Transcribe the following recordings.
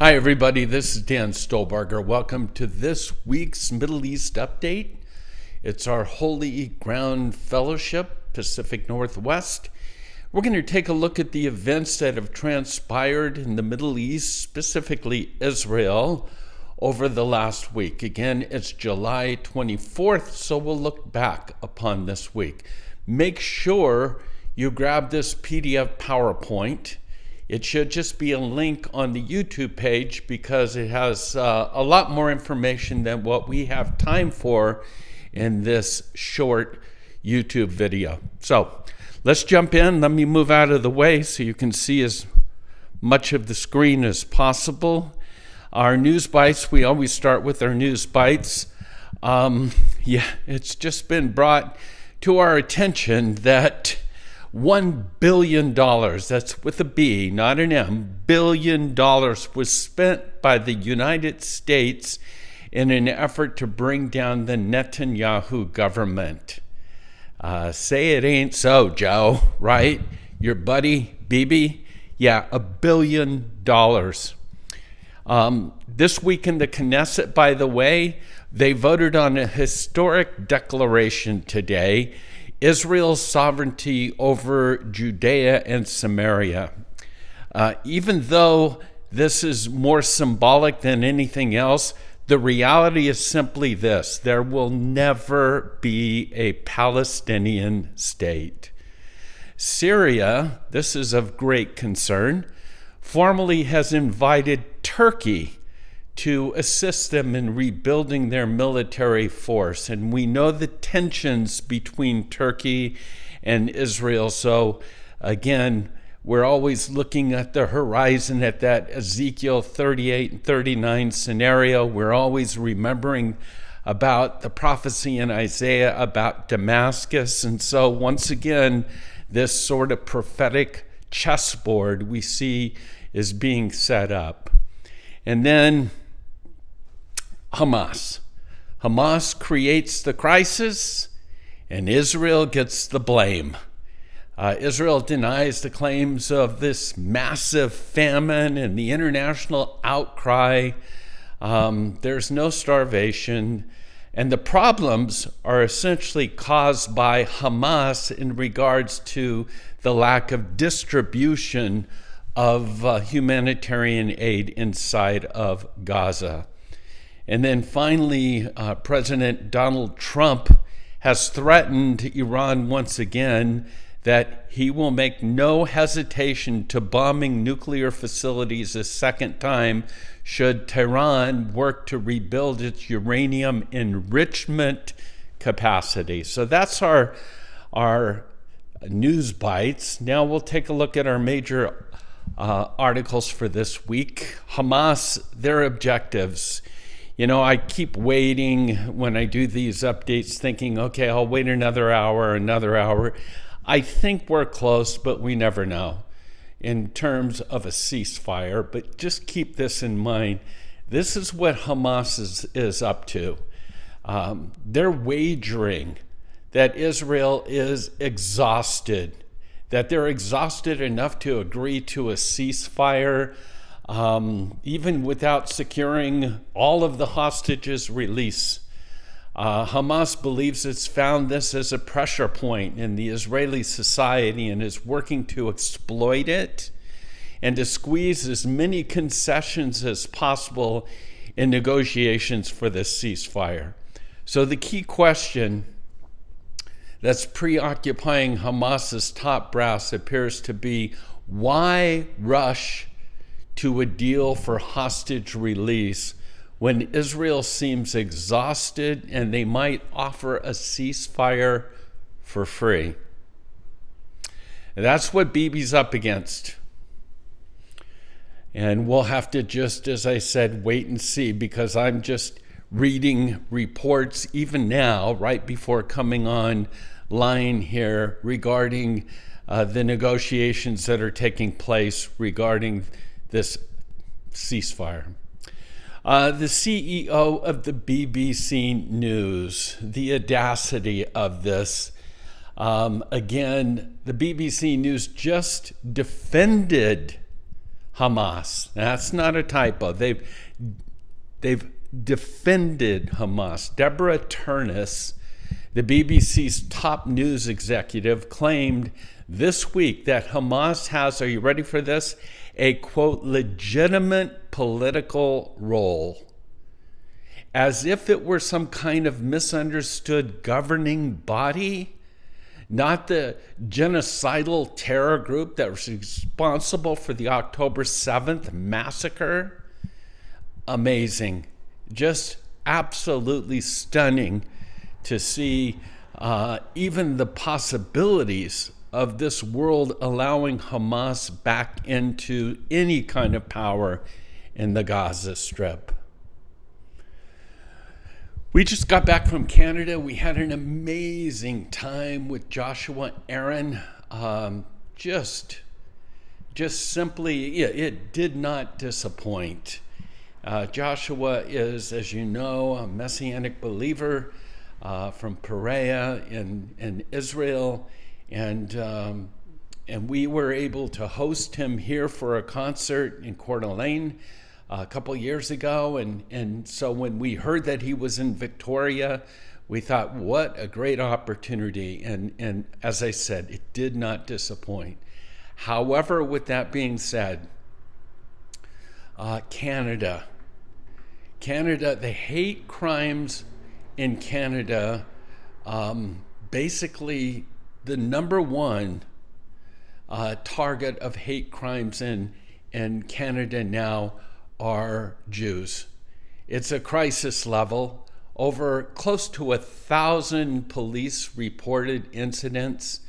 Hi, everybody. This is Dan Stolbarger. Welcome to this week's Middle East Update. It's our Holy Ground Fellowship, Pacific Northwest. We're going to take a look at the events that have transpired in the Middle East, specifically Israel, over the last week. Again, it's July 24th, so we'll look back upon this week. Make sure you grab this PDF PowerPoint. It should just be a link on the YouTube page because it has a lot more information than what we have time for in this short YouTube video. So let's jump in. Let me move out of the way so you can see as much of the screen as possible. Our news bites, we always start with our news bites. It's just been brought to our attention that $1 billion, that's with a B, not an M, $billion was spent by the United States in an effort to bring down the Netanyahu government. Say it ain't so, Joe, right? Your buddy, Bibi? Yeah, $1 billion. This week in the Knesset, by the way, they voted on a historic declaration today, Israel's sovereignty over Judea and Samaria. Even though this is more symbolic than anything else, the reality is simply this: there will never be a Palestinian state. Syria, this is of great concern, formally has invited Turkey to assist them in rebuilding their military force. And we know the tensions between Turkey and Israel. So again, we're always looking at the horizon at that Ezekiel 38 and 39 scenario. We're always remembering about the prophecy in Isaiah about Damascus. And so once again, this sort of prophetic chessboard we see is being set up. And then Hamas. Hamas creates the crisis, and Israel gets the blame. Israel denies the claims of this massive famine and the international outcry. There's no starvation, and the problems are essentially caused by Hamas in regards to the lack of distribution of humanitarian aid inside of Gaza. And then finally, President Donald Trump has threatened Iran once again that he will make no hesitation to bombing nuclear facilities a second time should Tehran work to rebuild its uranium enrichment capacity. So that's our news bites. Now we'll take a look at our major articles for this week. Hamas, their objectives. You know, I keep waiting when I do these updates thinking, okay, I'll wait another hour. I think we're close, but we never know in terms of a ceasefire. But just keep this in mind. This is what Hamas is up to. They're wagering that Israel is exhausted, that they're exhausted enough to agree to a ceasefire, even without securing all of the hostages' release. Hamas believes it's found this as a pressure point in the Israeli society and is working to exploit it and to squeeze as many concessions as possible in negotiations for this ceasefire. So the key question that's preoccupying Hamas's top brass appears to be, why rush to a deal for hostage release when Israel seems exhausted and they might offer a ceasefire for free? And that's what Bibi's up against. And we'll have to just, as I said, wait and see, because I'm just reading reports even now, right before coming on line here, regarding the negotiations that are taking place regarding this ceasefire. The CEO of the BBC News, the audacity of this. Again, the BBC News just defended Hamas. That's not a typo. They've defended Hamas. Deborah Turnus, the BBC's top news executive, claimed this week that Hamas has, are you ready for this, a, quote, legitimate political role, as if it were some kind of misunderstood governing body, not the genocidal terror group that was responsible for the October 7th massacre. Amazing. Just absolutely stunning to see even the possibilities of this world allowing Hamas back into any kind of power in the Gaza Strip. We just got back from Canada. We had an amazing time with Joshua Aaron. Just simply, it did not disappoint. Joshua is, as you know, a Messianic believer from Perea in Israel, and we were able to host him here for a concert in Coeur d'Alene a couple years ago, and so when we heard that he was in Victoria, we thought, what a great opportunity, and as I said, it did not disappoint. However, with that being said, Canada, the hate crimes in Canada, basically the number one target of hate crimes in Canada now are Jews. It's a crisis level. Over close to 1,000 police reported incidents,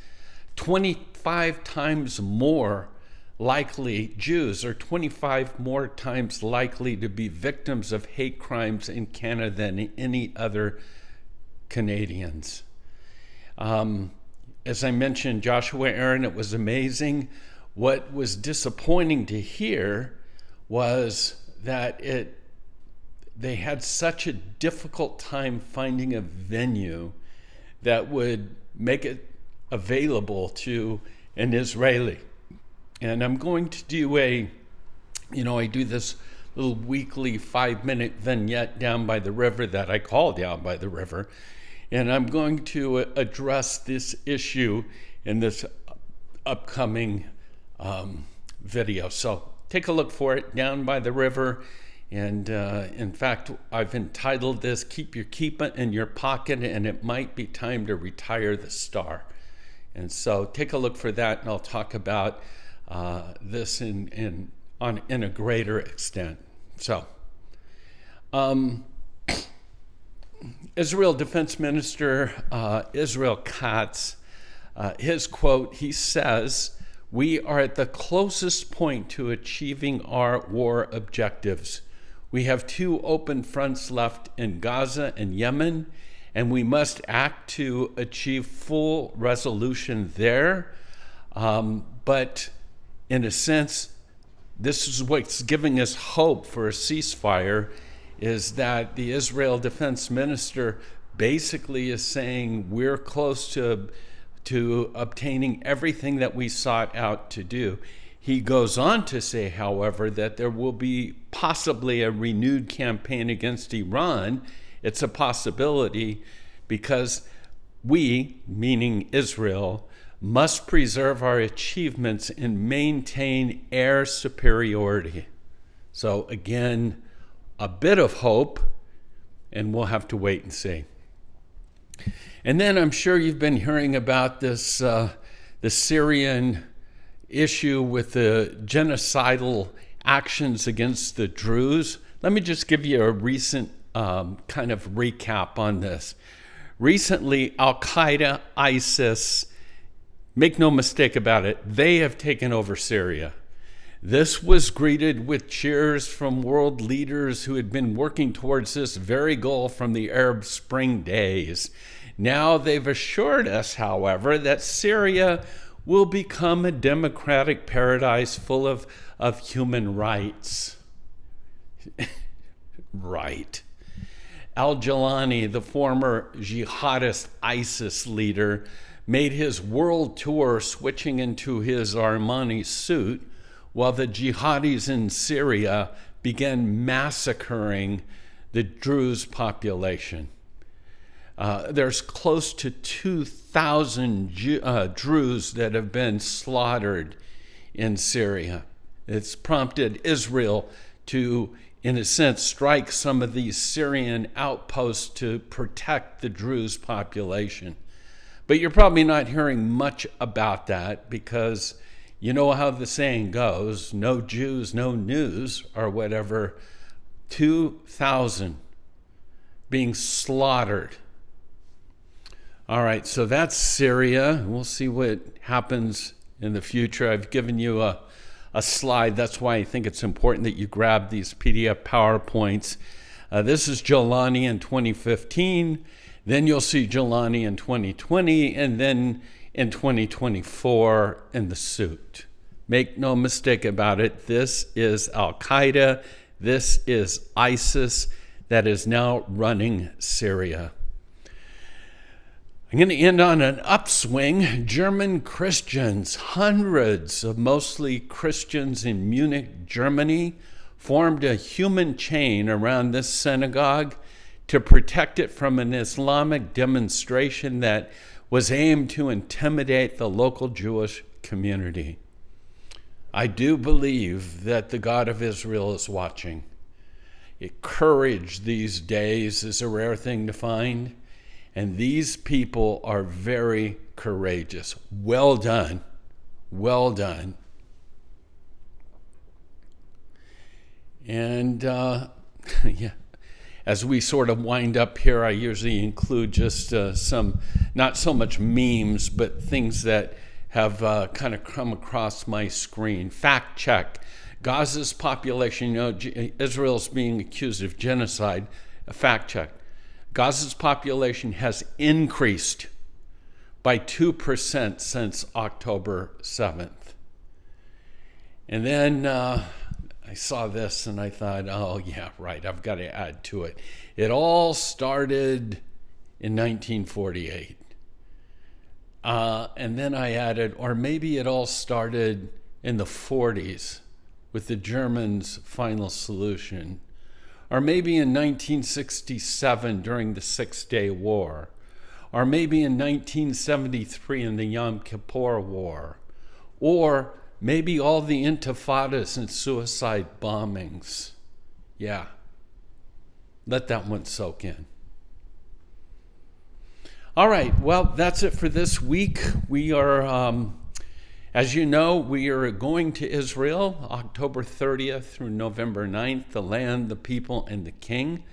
25 times more likely, Jews are 25 more times likely to be victims of hate crimes in Canada than any other Canadians. As I mentioned, Joshua Aaron, it was amazing. What was disappointing to hear was that they had such a difficult time finding a venue that would make it available to an Israeli. And I'm going to do I do this little weekly 5-minute vignette down by the river that I call Down by the River. And I'm going to address this issue in this upcoming video. So take a look for it, Down by the River. And in fact, I've entitled this, Keep Your Keepa in Your Pocket, and it might be time to retire the star. And so take a look for that, and I'll talk about this in a greater extent. So, Israel Defense Minister Israel Katz, his quote, he says, "We are at the closest point to achieving our war objectives. We have 2 open fronts left in Gaza and Yemen, and we must act to achieve full resolution there. But in a sense, this is what's giving us hope for a ceasefire, is that the Israel Defense Minister basically is saying we're close to obtaining everything that we sought out to do." He goes on to say, however, that there will be possibly a renewed campaign against Iran. It's a possibility because we, meaning Israel, must preserve our achievements and maintain air superiority. So again, a bit of hope, and we'll have to wait and see. And then I'm sure you've been hearing about this, the Syrian issue with the genocidal actions against the Druze. Let me just give you a recent kind of recap on this. Recently, Al-Qaeda, ISIS, make no mistake about it, they have taken over Syria. This was greeted with cheers from world leaders who had been working towards this very goal from the Arab Spring days. Now they've assured us, however, that Syria will become a democratic paradise full of human rights. Right. Al-Jolani, the former jihadist ISIS leader, made his world tour switching into his Armani suit while the jihadis in Syria began massacring the Druze population. There's close to 2,000 Druze that have been slaughtered in Syria. It's prompted Israel to, in a sense, strike some of these Syrian outposts to protect the Druze population. But you're probably not hearing much about that because you know how the saying goes, no Jews, no news, or whatever. 2,000 being slaughtered. All right, so that's Syria. We'll see what happens in the future. I've given you a slide. That's why I think it's important that you grab these PDF PowerPoints. This is Al-Jolani in 2015. Then you'll see Al-Jolani in 2020, and then in 2024 in the suit. Make no mistake about it. This is Al-Qaeda. This is ISIS that is now running Syria. I'm going to end on an upswing. German Christians, hundreds of mostly Christians in Munich, Germany, formed a human chain around this synagogue to protect it from an Islamic demonstration that was aimed to intimidate the local Jewish community. I do believe that the God of Israel is watching. Courage these days is a rare thing to find, and these people are very courageous. Well done. Well done. And yeah, as we sort of wind up here, I usually include just some, not so much memes, but things that have kind of come across my screen. Fact check. Gaza's population, you know, Israel's being accused of genocide. A fact check. Gaza's population has increased by 2% since October 7th. And then I saw this and I thought, oh yeah, right, I've got to add to it. It all started in 1948. And then I added, or maybe it all started in the 40s with the Germans' final solution. Or maybe in 1967 during the Six-Day War. Or maybe in 1973 in the Yom Kippur War. Or maybe all the intifadas and suicide bombings. Yeah. Let that one soak in. All right, well, that's it for this week. We are, as you know, we are going to Israel October 30th through November 9th, the land, the people, and the king.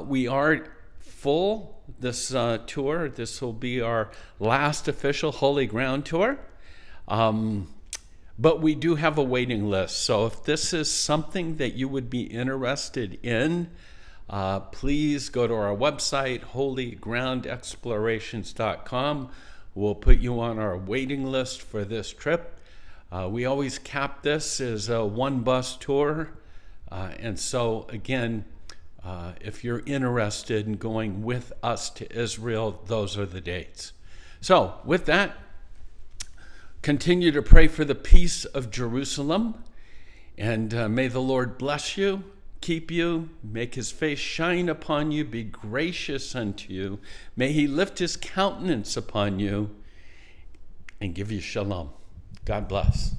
We are full this tour. This will be our last official Holy Ground tour. But we do have a waiting list. So if this is something that you would be interested in, please go to our website, holygroundexplorations.com. We'll put you on our waiting list for this trip. We always cap this as a one-bus tour. And so, again, if you're interested in going with us to Israel, those are the dates. So, with that, continue to pray for the peace of Jerusalem. And may the Lord bless you, keep you, make his face shine upon you, be gracious unto you. May he lift his countenance upon you and give you shalom. God bless.